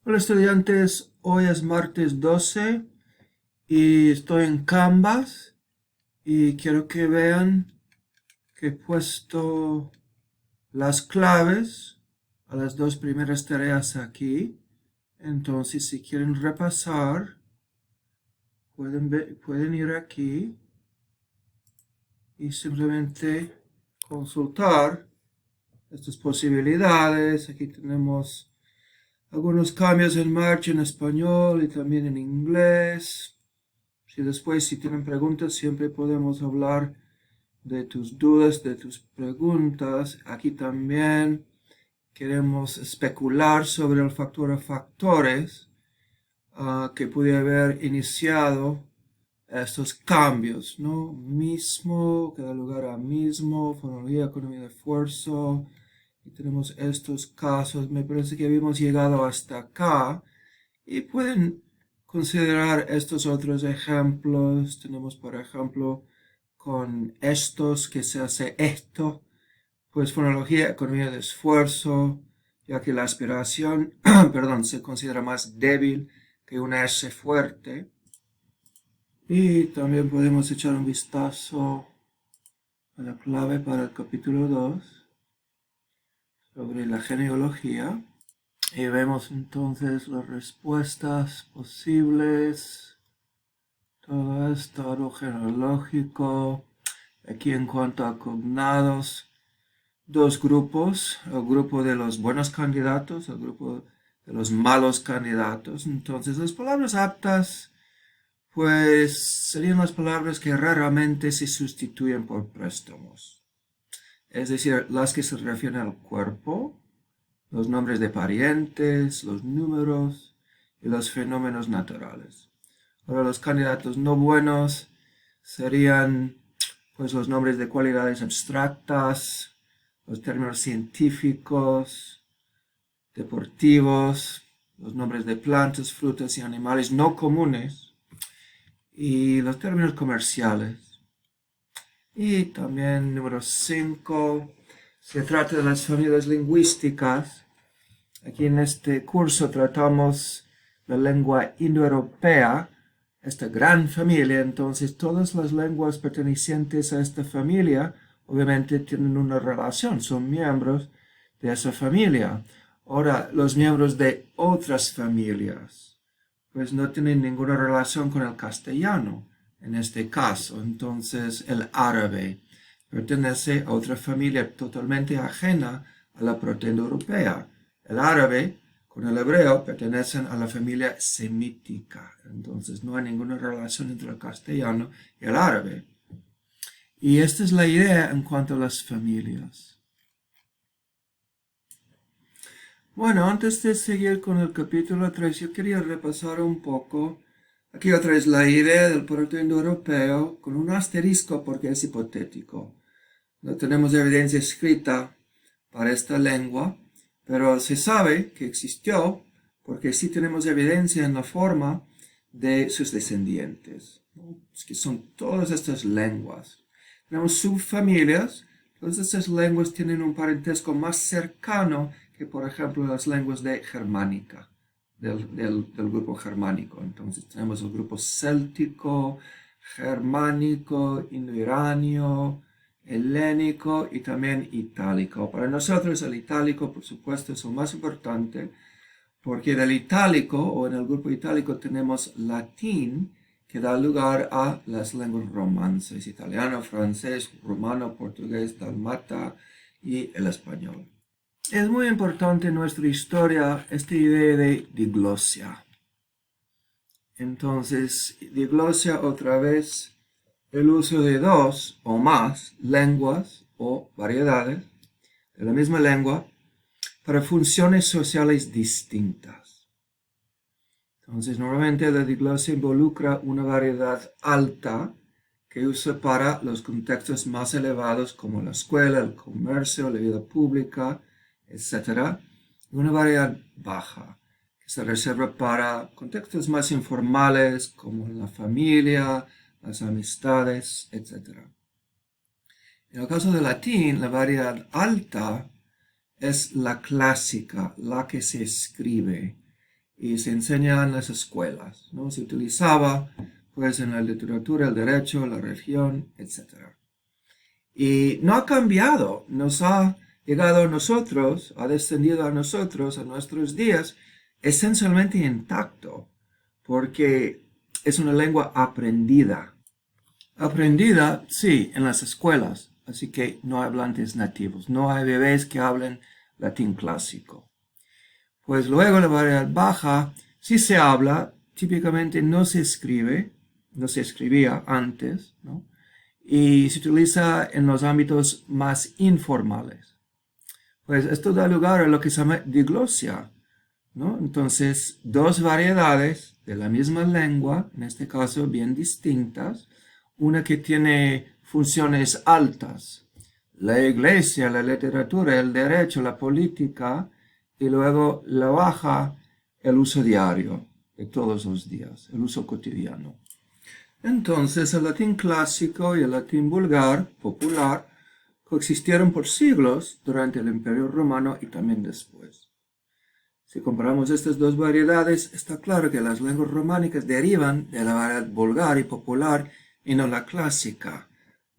Hola estudiantes, hoy es martes 12 y estoy en Canvas y quiero que vean que he puesto las claves a las dos primeras tareas aquí. Entonces, si quieren repasar, pueden ir aquí y simplemente consultar estas posibilidades. Aquí tenemos algunos cambios en marcha en español y también en inglés. Si tienen preguntas, siempre podemos hablar de tus dudas, de tus preguntas. Aquí también queremos especular sobre el factor de factores que puede haber iniciado estos cambios, ¿no? Mismo, que da lugar a mismo, fonología, economía de esfuerzo. Y tenemos estos casos. Me parece que habíamos llegado hasta acá. Y pueden considerar estos otros ejemplos. Tenemos, por ejemplo, con estos que se hace esto, pues fonología, economía de esfuerzo, ya que la aspiración, perdón, se considera más débil que una S fuerte. Y también podemos echar un vistazo a la clave para el capítulo 2 sobre la genealogía. Y vemos entonces las respuestas posibles. Todo esto, árbol genealógico. Aquí en cuanto a cognados, dos grupos. El grupo de los buenos candidatos, el grupo de los malos candidatos. Entonces, las palabras aptas, pues, serían las palabras que raramente se sustituyen por préstamos. Es decir, las que se refieren al cuerpo, los nombres de parientes, los números y los fenómenos naturales. Ahora los candidatos no buenos serían pues los nombres de cualidades abstractas, los términos científicos, deportivos, los nombres de plantas, frutas y animales no comunes y los términos comerciales. Y también número 5, se trata de las familias lingüísticas. Aquí en este curso tratamos la lengua indoeuropea, esta gran familia. Entonces todas las lenguas pertenecientes a esta familia obviamente tienen una relación, son miembros de esa familia. Ahora, los miembros de otras familias pues no tienen ninguna relación con el castellano en este caso. Entonces el árabe pertenece a otra familia totalmente ajena a la protoindoeuropea. El árabe con el hebreo pertenecen a la familia semítica. Entonces no hay ninguna relación entre el castellano y el árabe. Y esta es la idea en cuanto a las familias. Bueno, antes de seguir con el capítulo 3, yo quería repasar un poco. Aquí otra vez la idea del protoindoeuropeo con un asterisco porque es hipotético. No tenemos evidencia escrita para esta lengua, pero se sabe que existió porque sí tenemos evidencia en la forma de sus descendientes, ¿no? Es que son todas estas lenguas. Tenemos subfamilias, todas estas lenguas tienen un parentesco más cercano que, por ejemplo, las lenguas de germánica, del grupo germánico. Entonces tenemos el grupo céltico, germánico, indoiranio, helénico y también itálico. Para nosotros el itálico, por supuesto, es el más importante, porque del itálico o en el grupo itálico tenemos latín, que da lugar a las lenguas romances, italiano, francés, romano, portugués, dalmata y el español. Es muy importante en nuestra historia esta idea de diglosia. Entonces, diglosia otra vez el uso de dos o más lenguas o variedades de la misma lengua para funciones sociales distintas. Entonces, normalmente la diglosia involucra una variedad alta que usa para los contextos más elevados como la escuela, el comercio, la vida pública, etc. Y una variedad baja que se reserva para contextos más informales como la familia, las amistades, etc. En el caso del latín, la variedad alta es la clásica, la que se escribe. y se enseña en las escuelas, ¿no? Se utilizaba pues en la literatura, el derecho, la religión, etc. Y no ha cambiado, nos ha llegado a nosotros, ha descendido a nosotros, a nuestros días, esencialmente intacto, porque es una lengua aprendida. Aprendida, sí, en las escuelas, así que no hay hablantes nativos, no hay bebés que hablen latín clásico. Pues luego la variedad baja sí se habla, típicamente no se escribe, no se escribía antes, ¿no? Y se utiliza en los ámbitos más informales. Pues esto da lugar a lo que se llama diglosia, ¿no? Entonces, dos variedades de la misma lengua, en este caso bien distintas, una que tiene funciones altas, la iglesia, la literatura, el derecho, la política, y luego la baja, el uso diario de todos los días, el uso cotidiano. Entonces, el latín clásico y el latín vulgar, popular, coexistieron por siglos durante el Imperio Romano y también después. Si comparamos estas dos variedades, está claro que las lenguas románicas derivan de la variedad vulgar y popular y no la clásica.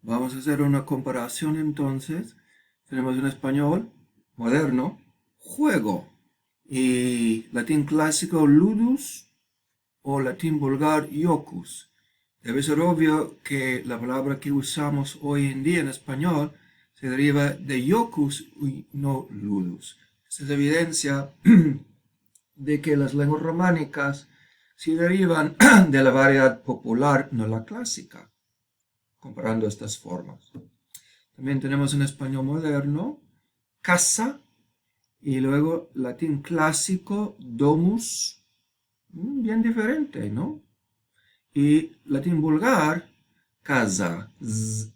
Vamos a hacer una comparación entonces. Tenemos en español moderno, juego, y latín clásico, ludus, o latín vulgar, iocus. Debe ser obvio que la palabra que usamos hoy en día en español se deriva de iocus y no ludus. Esta es evidencia de que las lenguas románicas sí derivan de la variedad popular, no la clásica, comparando estas formas. También tenemos en español moderno casa y luego latín clásico domus, bien diferente, ¿no? Y latín vulgar casa,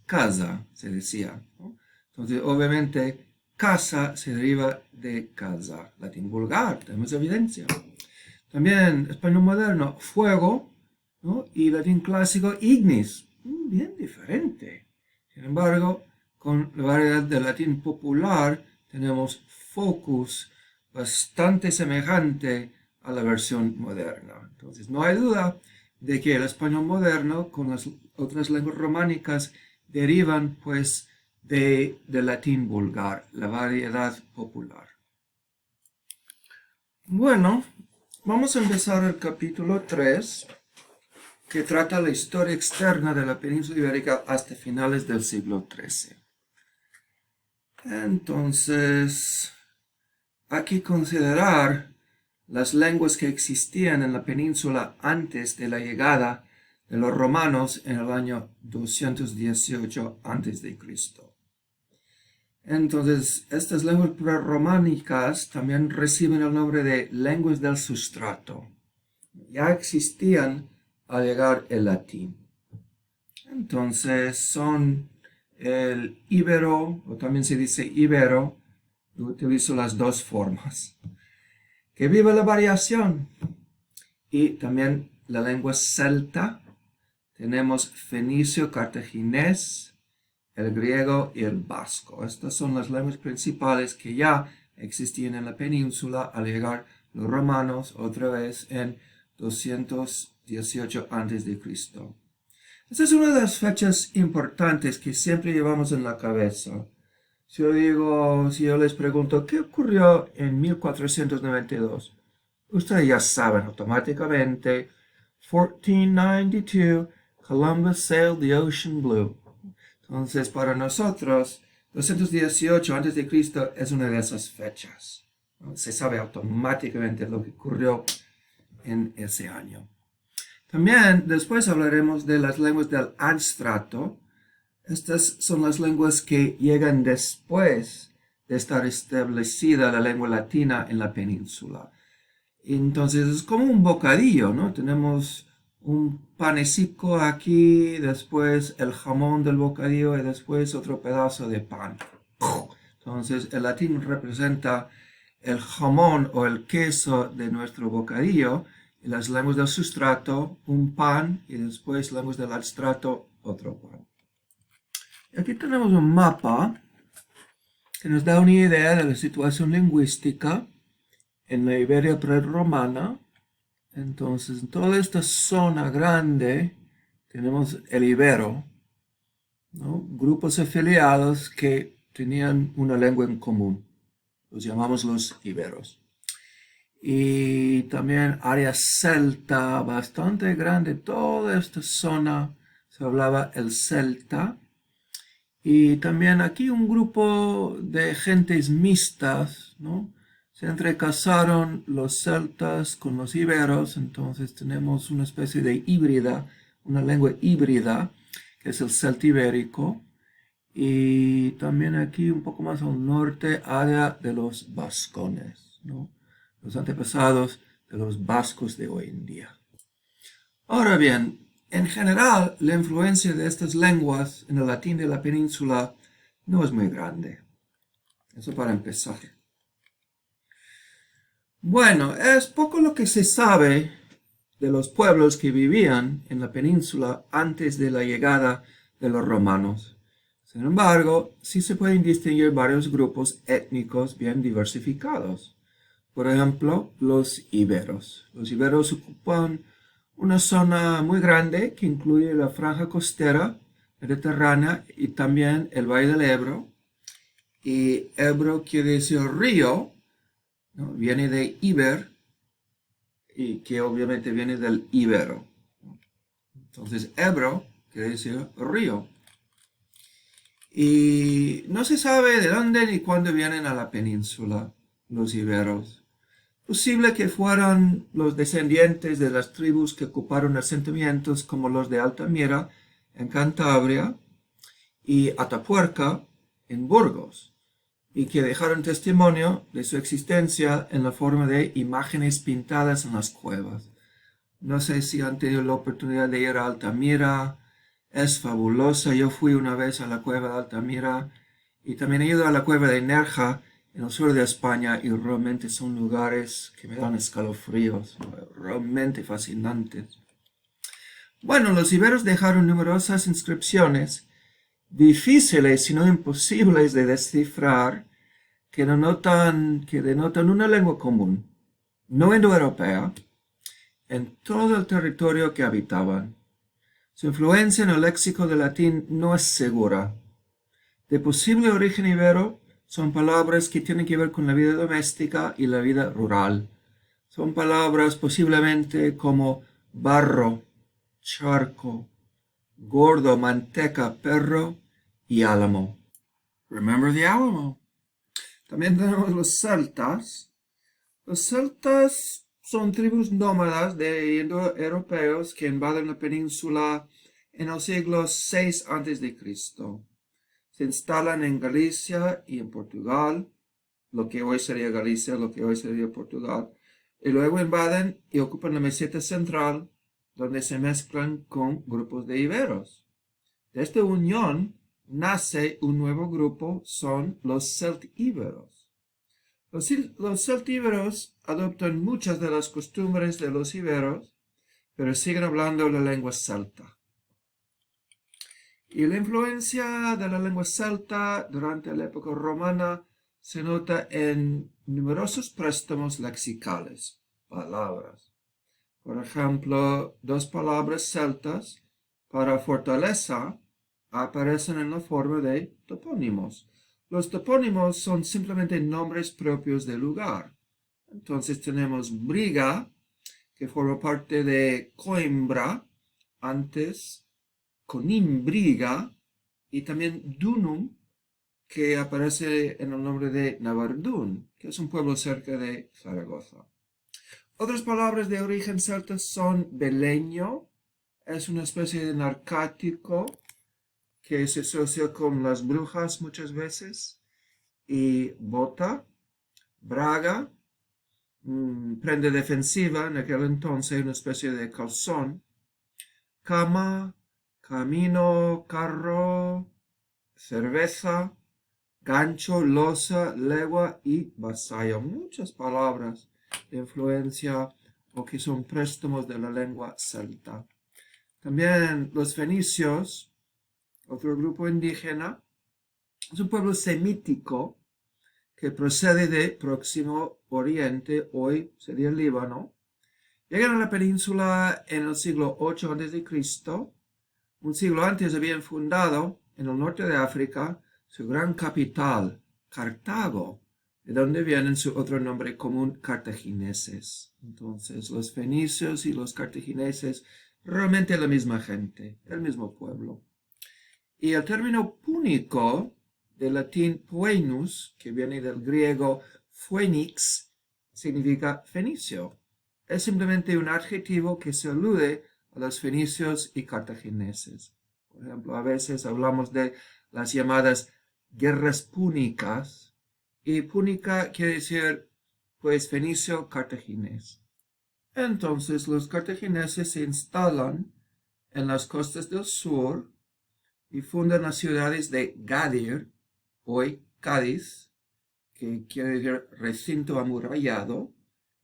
casa se decía, ¿no? Entonces, obviamente, casa se deriva de casa. Latín vulgar, tenemos evidencia. También, español moderno, fuego, ¿no? Y latín clásico, ignis, bien diferente. Sin embargo, con la variedad del latín popular, tenemos focus, bastante semejante a la versión moderna. Entonces, no hay duda de que el español moderno con las otras lenguas románicas derivan pues del latín vulgar, la variedad popular. Bueno, vamos a empezar el capítulo 3, que trata la historia externa de la península ibérica hasta finales del siglo XIII. Entonces, aquí considerar las lenguas que existían en la península antes de la llegada de los romanos en el año 218 a.C. Entonces, estas lenguas prerrománicas también reciben el nombre de lenguas del sustrato. Ya existían al llegar el latín. Entonces, son el íbero, o también se dice ibero, yo utilizo las dos formas. Que viva la variación. Y también la lengua celta. Tenemos fenicio, cartaginés, el griego y el vasco. Estas son las lenguas principales que ya existían en la península al llegar los romanos otra vez en 218 a.C. Esta es una de las fechas importantes que siempre llevamos en la cabeza. Si yo les pregunto, ¿qué ocurrió en 1492? Ustedes ya saben automáticamente, 1492, Columbus sailed the ocean blue. Entonces, para nosotros, 218 a.C. es una de esas fechas. Se sabe automáticamente lo que ocurrió en ese año. También después hablaremos de las lenguas del adstrato. Estas son las lenguas que llegan después de estar establecida la lengua latina en la península. Entonces es como un bocadillo, ¿no? Tenemos un panecico aquí, después el jamón del bocadillo y después otro pedazo de pan. Entonces el latín representa el jamón o el queso de nuestro bocadillo y las lenguas del sustrato, un pan y después lenguas del adstrato, otro pan. Aquí tenemos un mapa que nos da una idea de la situación lingüística en la Iberia prerromana Entonces, en toda esta zona grande tenemos el ibero, ¿no? Grupos afiliados que tenían una lengua en común. Los llamamos los iberos. Y también área celta bastante grande. Toda esta zona se hablaba el celta. Y también aquí un grupo de gentes mixtas, ¿no? Se entrecasaron los celtas con los iberos, entonces tenemos una especie de híbrida, una lengua híbrida, que es el celtibérico. Y también aquí un poco más al norte, área de los vascones, ¿no? Los antepasados de los vascos de hoy en día. Ahora bien, en general, la influencia de estas lenguas en el latín de la península no es muy grande. Eso para empezar. Bueno, es poco lo que se sabe de los pueblos que vivían en la península antes de la llegada de los romanos. Sin embargo, sí se pueden distinguir varios grupos étnicos bien diversificados. Por ejemplo, los iberos. Los iberos ocupan una zona muy grande que incluye la franja costera mediterránea y también el Valle del Ebro. Y Ebro quiere decir río, ¿no? Viene de Iber y que obviamente viene del ibero. Entonces, Ebro quiere decir río. Y no se sabe de dónde ni cuándo vienen a la península los iberos. Posible que fueran los descendientes de las tribus que ocuparon asentamientos como los de Altamira en Cantabria y Atapuerca en Burgos, y que dejaron testimonio de su existencia en la forma de imágenes pintadas en las cuevas. No sé si han tenido la oportunidad de ir a Altamira, es fabulosa. Yo fui una vez a la cueva de Altamira y también he ido a la cueva de Nerja en el sur de España y realmente son lugares que me dan escalofríos, realmente fascinantes. Bueno, los iberos dejaron numerosas inscripciones difíciles, si no imposibles de descifrar, que denotan una lengua común, no indoeuropea, en todo el territorio que habitaban. Su influencia en el léxico del latín no es segura. De posible origen ibero son palabras que tienen que ver con la vida doméstica y la vida rural. Son palabras posiblemente como barro, charco, gordo, manteca, perro y álamo. Remember the Alamo. También tenemos los celtas. Los celtas son tribus nómadas de indoeuropeos que invaden la península en el siglo VI a.C. Se instalan en Galicia y en Portugal, lo que hoy sería Galicia, lo que hoy sería Portugal, y luego invaden y ocupan la meseta central, donde se mezclan con grupos de iberos. De esta unión nace un nuevo grupo, son los celtíberos. Los celtíberos adoptan muchas de las costumbres de los iberos, pero siguen hablando la lengua celta. Y la influencia de la lengua celta durante la época romana se nota en numerosos préstamos lexicales, palabras. Por ejemplo, dos palabras celtas para fortaleza aparecen en la forma de topónimos. Los topónimos son simplemente nombres propios del lugar. Entonces tenemos Briga, que forma parte de Coimbra, antes Conimbriga, y también Dunum, que aparece en el nombre de Navardún, que es un pueblo cerca de Zaragoza. Otras palabras de origen celta son beleño, es una especie de narcótico que se asocia con las brujas muchas veces, y bota, braga, prenda defensiva, en aquel entonces una especie de calzón, cama, camino, carro, cerveza, gancho, losa, legua y vasallo. Muchas palabras de influencia o que son préstamos de la lengua celta. También los fenicios, otro grupo indígena, es un pueblo semítico que procede de Próximo Oriente, hoy sería el Líbano, Llegan a la península en el siglo VIII a.C. Un siglo antes habían fundado en el norte de África su gran capital, Cartago, de donde viene su otro nombre común, cartagineses. Entonces, los fenicios y los cartagineses, realmente la misma gente, el mismo pueblo. Y el término púnico, del latín poenus, que viene del griego phoenix, significa fenicio. Es simplemente un adjetivo que se alude a los fenicios y cartagineses. Por ejemplo, a veces hablamos de las llamadas guerras púnicas, y púnica quiere decir, pues, fenicio cartaginés. Entonces, los cartagineses se instalan en las costas del sur y fundan las ciudades de Gadir, hoy Cádiz, que quiere decir recinto amurallado,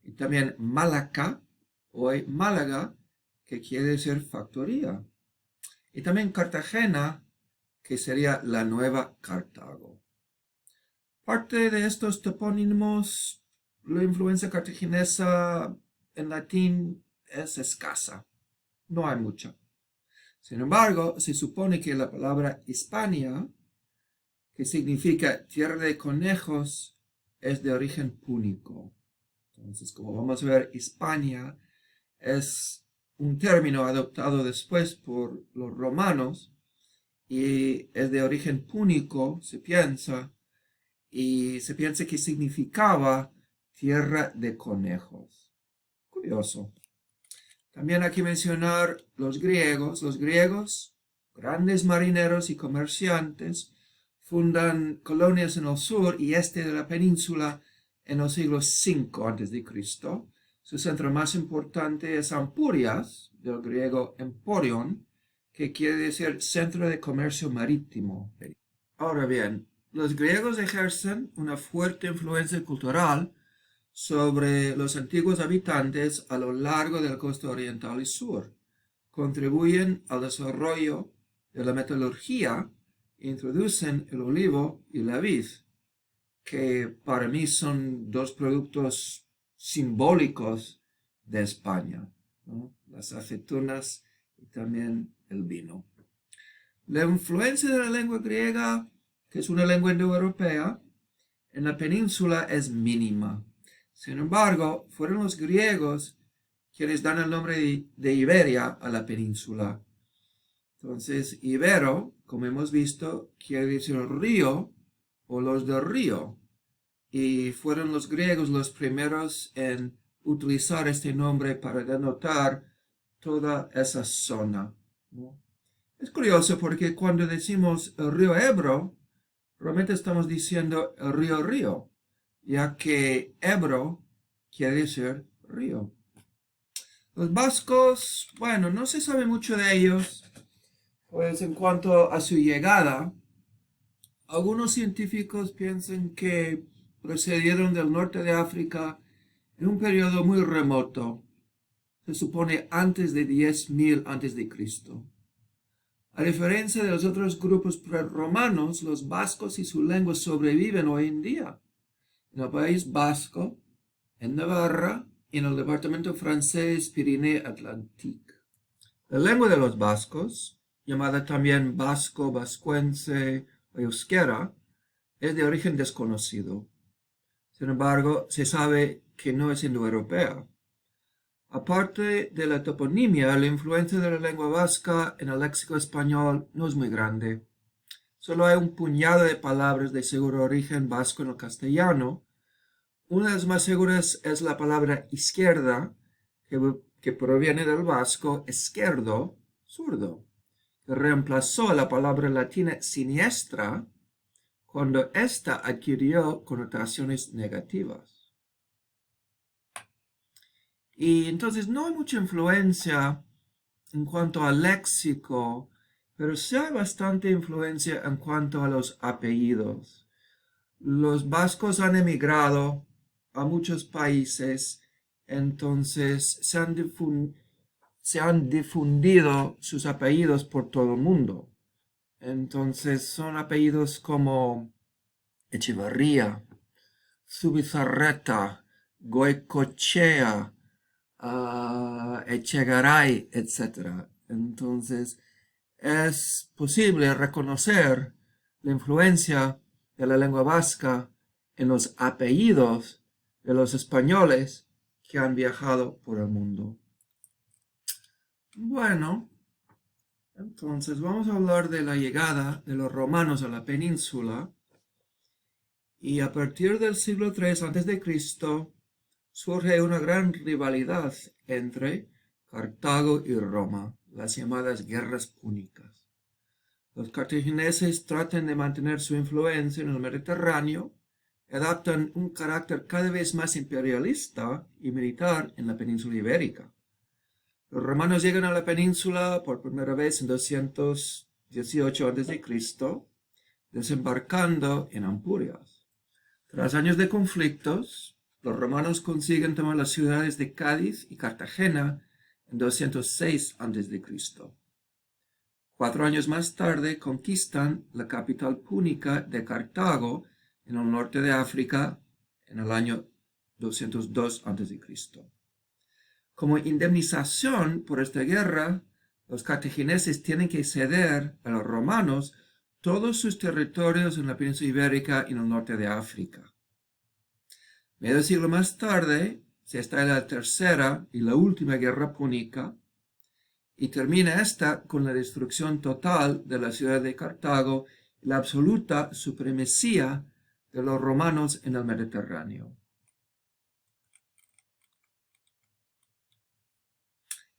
y también Malaca, hoy Málaga, que quiere decir factoría. Y también Cartagena, que sería la nueva Cartago. Parte de estos topónimos, la influencia cartaginesa en latín es escasa, no hay mucha. Sin embargo, se supone que la palabra Hispania, que significa tierra de conejos, es de origen púnico. Entonces, como vamos a ver, Hispania es un término adoptado después por los romanos y es de origen púnico, se piensa que significaba tierra de conejos. Curioso. También hay que mencionar los griegos. Los griegos, grandes marineros y comerciantes, fundan colonias en el sur y este de la península en el siglo V a.C. Su centro más importante es Ampurias, del griego emporion, que quiere decir centro de comercio marítimo. Ahora bien, los griegos ejercen una fuerte influencia cultural sobre los antiguos habitantes a lo largo de la costa oriental y sur. Contribuyen al desarrollo de la metalurgia e introducen el olivo y la vid, que para mí son dos productos simbólicos de España, ¿no? Las aceitunas y también el vino. La influencia de la lengua griega, que es una lengua indoeuropea, en la península es mínima. Sin embargo, fueron los griegos quienes dan el nombre de Iberia a la península. Entonces, Ibero, como hemos visto, quiere decir río o los del río. Y fueron los griegos los primeros en utilizar este nombre para denotar toda esa zona, ¿no? Es curioso porque cuando decimos el río Ebro, realmente estamos diciendo el río, ya que Ebro quiere decir río. Los vascos, bueno, no se sabe mucho de ellos, pues en cuanto a su llegada, algunos científicos piensan que procedieron del norte de África en un periodo muy remoto, se supone antes de 10.000 a.C. A diferencia de los otros grupos prerromanos, los vascos y su lengua sobreviven hoy en día. En el País Vasco, en Navarra y en el departamento francés Pirineo-Atlantique. La lengua de los vascos, llamada también vasco, vascuence o euskera, es de origen desconocido. Sin embargo, se sabe que no es indoeuropea. Aparte de la toponimia, la influencia de la lengua vasca en el léxico español no es muy grande. Solo hay un puñado de palabras de seguro origen vasco en el castellano. Una de las más seguras es la palabra izquierda, que proviene del vasco esquerdo, zurdo, que reemplazó la palabra latina siniestra cuando ésta adquirió connotaciones negativas. Y entonces no hay mucha influencia en cuanto al léxico, pero sí hay bastante influencia en cuanto a los apellidos. Los vascos han emigrado a muchos países, entonces se han difundido sus apellidos por todo el mundo. Entonces son apellidos como Echevarría, Zubizarreta, Goicoechea, Echegaray, etc. Entonces, es posible reconocer la influencia de la lengua vasca en los apellidos de los españoles que han viajado por el mundo. Bueno, entonces vamos a hablar de la llegada de los romanos a la península. Y a partir del siglo III a.C. surge una gran rivalidad entre Cartago y Roma, las llamadas guerras púnicas. Los cartagineses tratan de mantener su influencia en el Mediterráneo y adaptan un carácter cada vez más imperialista y militar en la península ibérica. Los romanos llegan a la península por primera vez en 218 a.C., desembarcando en Ampurias. Tras años de conflictos, los romanos consiguen tomar las ciudades de Cádiz y Cartagena en 206 a.C. 4 años más tarde conquistan la capital púnica de Cartago en el norte de África en el año 202 a.C. Como indemnización por esta guerra, los cartagineses tienen que ceder a los romanos todos sus territorios en la península ibérica y en el norte de África. Medio siglo más tarde se estalla la tercera y la última guerra púnica y termina esta con la destrucción total de la ciudad de Cartago y la absoluta supremacía de los romanos en el Mediterráneo.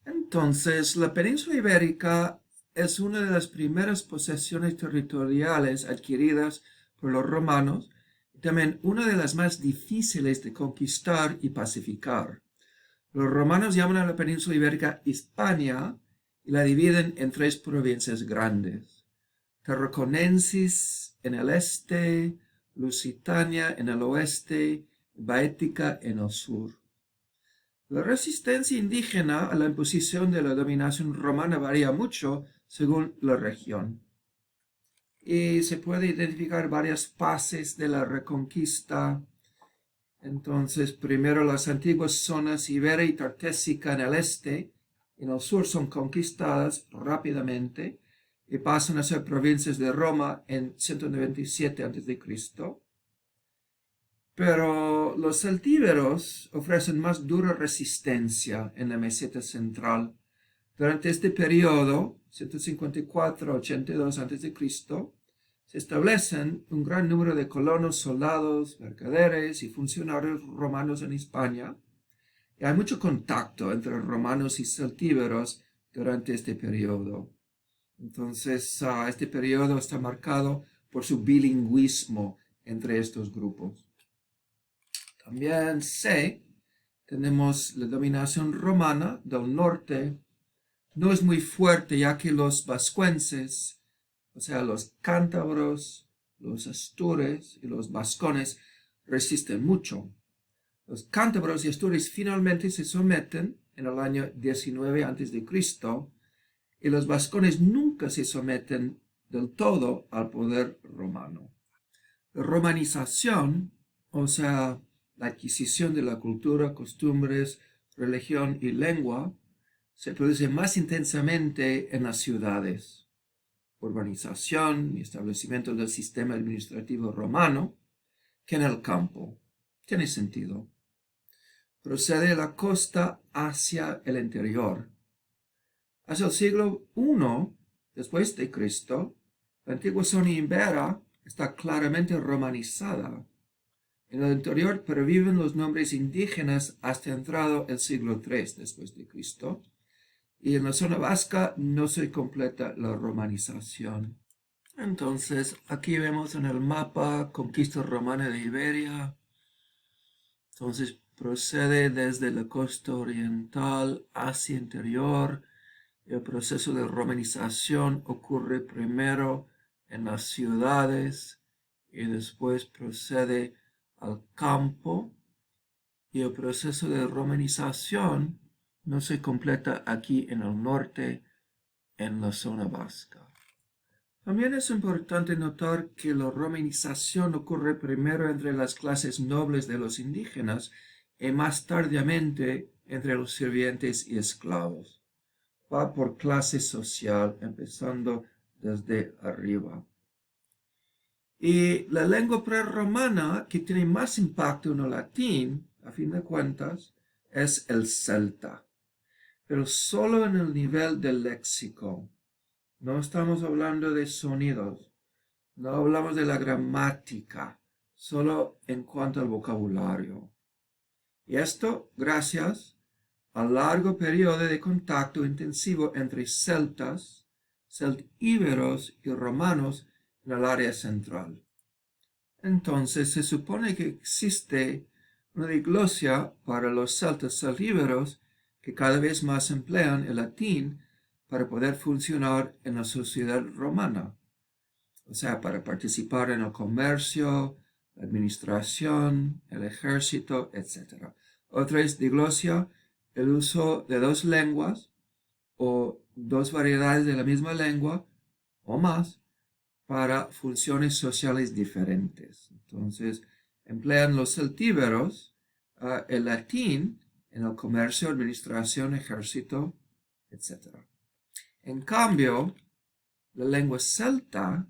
Entonces, la península ibérica es una de las primeras posesiones territoriales adquiridas por los romanos y también una de las más difíciles de conquistar y pacificar. Los romanos llaman a la península ibérica Hispania y la dividen en 3 provincias grandes: Tarraconensis en el este, Lusitania en el oeste, Baética en el sur. La resistencia indígena a la imposición de la dominación romana varía mucho según la región. Y se puede identificar varias fases de la reconquista. Entonces, primero las antiguas zonas ibera y tartésica en el este y en el sur son conquistadas rápidamente y pasan a ser provincias de Roma en 197 a.C. Pero los celtíberos ofrecen más dura resistencia en la meseta central. Durante este periodo, 154 a 82 a.C., se establecen un gran número de colonos, soldados, mercaderes y funcionarios romanos en Hispania, y hay mucho contacto entre romanos y celtíberos durante este periodo. Entonces, este periodo está marcado por su bilingüismo entre estos grupos. También tenemos la dominación romana del norte. No es muy fuerte, ya que los vascuenses, o sea, los cántabros, los astures y los vascones resisten mucho. Los cántabros y astures finalmente se someten en el año 19 a.C. y los vascones nunca se someten del todo al poder romano. La romanización, o sea, la adquisición de la cultura, costumbres, religión y lengua, se produce más intensamente en las ciudades. Urbanización y establecimiento del sistema administrativo romano que en el campo. Tiene sentido. Procede de la costa hacia el interior. Hacia el siglo I después de Cristo, la antigua zona ibera está claramente romanizada. En el interior perviven los nombres indígenas hasta entrado el siglo III después de Cristo, y en la zona vasca no se completa la romanización. Entonces, aquí vemos en el mapa conquista romana de Iberia. Entonces, procede desde la costa oriental hacia interior. El proceso de romanización ocurre primero en las ciudades y después procede al campo, y el proceso de romanización no se completa aquí en el norte, en la zona vasca. También es importante notar que la romanización ocurre primero entre las clases nobles de los indígenas y más tardíamente entre los sirvientes y esclavos. Va por clase social, empezando desde arriba. Y la lengua prerromana que tiene más impacto en el latín, a fin de cuentas, es el celta, pero solo en el nivel del léxico. No estamos hablando de sonidos, no hablamos de la gramática, solo en cuanto al vocabulario. Y esto gracias al largo periodo de contacto intensivo entre celtas, celtíberos y romanos en el área central. Entonces se supone que existe una diglosia para los celtas celtíberos que cada vez más emplean el latín para poder funcionar en la sociedad romana, o sea, para participar en el comercio, la administración, el ejército, etc. Otra es diglosia, el uso de dos lenguas o dos variedades de la misma lengua o más para funciones sociales diferentes. Entonces, emplean los celtíberos el latín en el comercio, administración, ejército, etc. En cambio, la lengua celta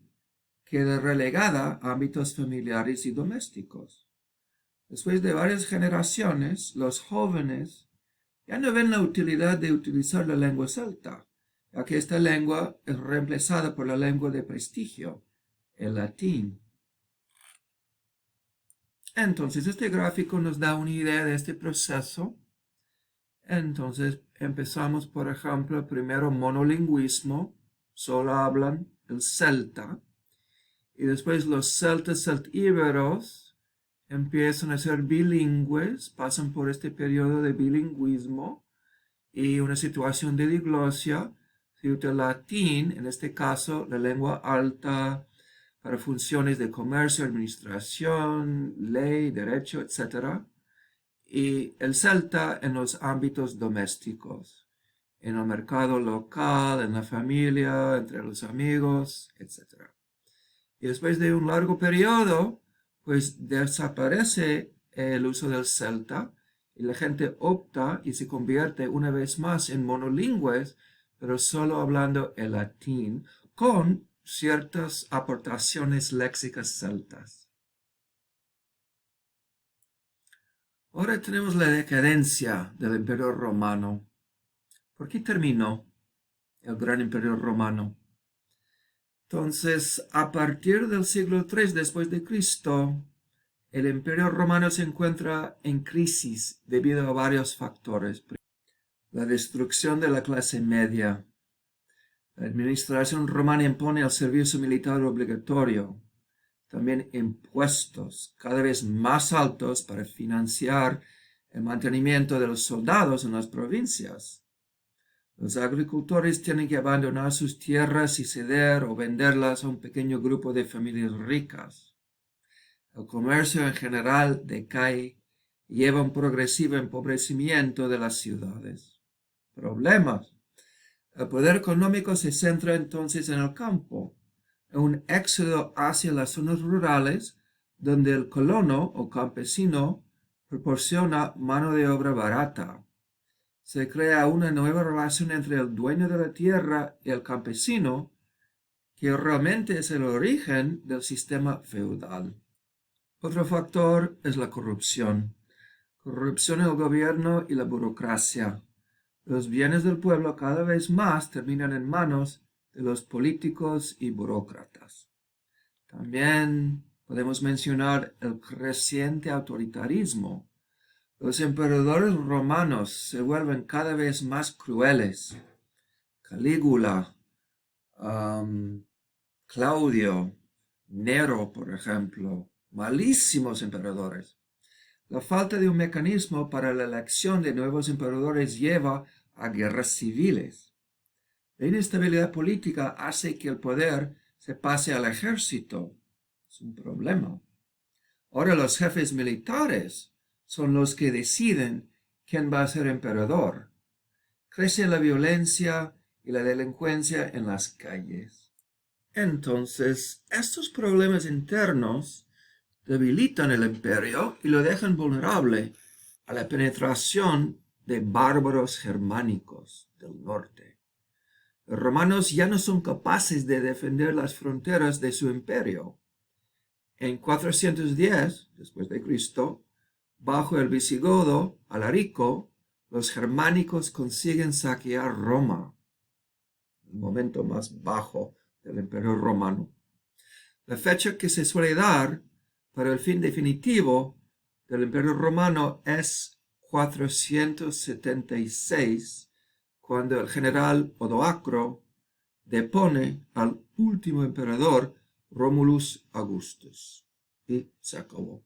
queda relegada a ámbitos familiares y domésticos. Después de varias generaciones, los jóvenes ya no ven la utilidad de utilizar la lengua celta, ya que esta lengua es reemplazada por la lengua de prestigio, el latín. Entonces, este gráfico nos da una idea de este proceso. Entonces, empezamos, por ejemplo, primero monolingüismo, solo hablan el celta, y después los celtas celtíberos empiezan a ser bilingües, pasan por este periodo de bilingüismo y una situación de diglosia. Se usa el latín, en este caso la lengua alta, para funciones de comercio, administración, ley, derecho, etc. Y el celta en los ámbitos domésticos, en el mercado local, en la familia, entre los amigos, etc. Y después de un largo periodo, pues desaparece el uso del celta y la gente opta y se convierte una vez más en monolingües, pero solo hablando el latín, con ciertas aportaciones léxicas celtas. Ahora tenemos la decadencia del Imperio Romano. ¿Por qué terminó el Gran Imperio Romano? Entonces, a partir del siglo III después de Cristo, el Imperio Romano se encuentra en crisis debido a varios factores. La destrucción de la clase media. La administración romana impone el servicio militar obligatorio. También impuestos cada vez más altos para financiar el mantenimiento de los soldados en las provincias. Los agricultores tienen que abandonar sus tierras y ceder o venderlas a un pequeño grupo de familias ricas. El comercio en general decae y lleva a un progresivo empobrecimiento de las ciudades. Problemas. El poder económico se centra entonces en el campo, en un éxodo hacia las zonas rurales donde el colono o campesino proporciona mano de obra barata. Se crea una nueva relación entre el dueño de la tierra y el campesino, que realmente es el origen del sistema feudal. Otro factor es la corrupción. Corrupción en el gobierno y la burocracia. Los bienes del pueblo cada vez más terminan en manos de los políticos y burócratas. También podemos mencionar el creciente autoritarismo. Los emperadores romanos se vuelven cada vez más crueles. Calígula, Claudio, Nero, por ejemplo, malísimos emperadores. La falta de un mecanismo para la elección de nuevos emperadores lleva a guerras civiles. La inestabilidad política hace que el poder se pase al ejército. Es un problema. Ahora los jefes militares son los que deciden quién va a ser emperador. Crece la violencia y la delincuencia en las calles. Entonces, estos problemas internos debilitan el imperio y lo dejan vulnerable a la penetración de bárbaros germánicos del norte. Los romanos ya no son capaces de defender las fronteras de su imperio. En 410 después de Cristo, bajo el visigodo Alarico, los germánicos consiguen saquear Roma, el momento más bajo del imperio romano. La fecha que se suele dar para el fin definitivo del imperio romano es 476, cuando el general Odoacro depone al último emperador Romulus Augustus. Y se acabó.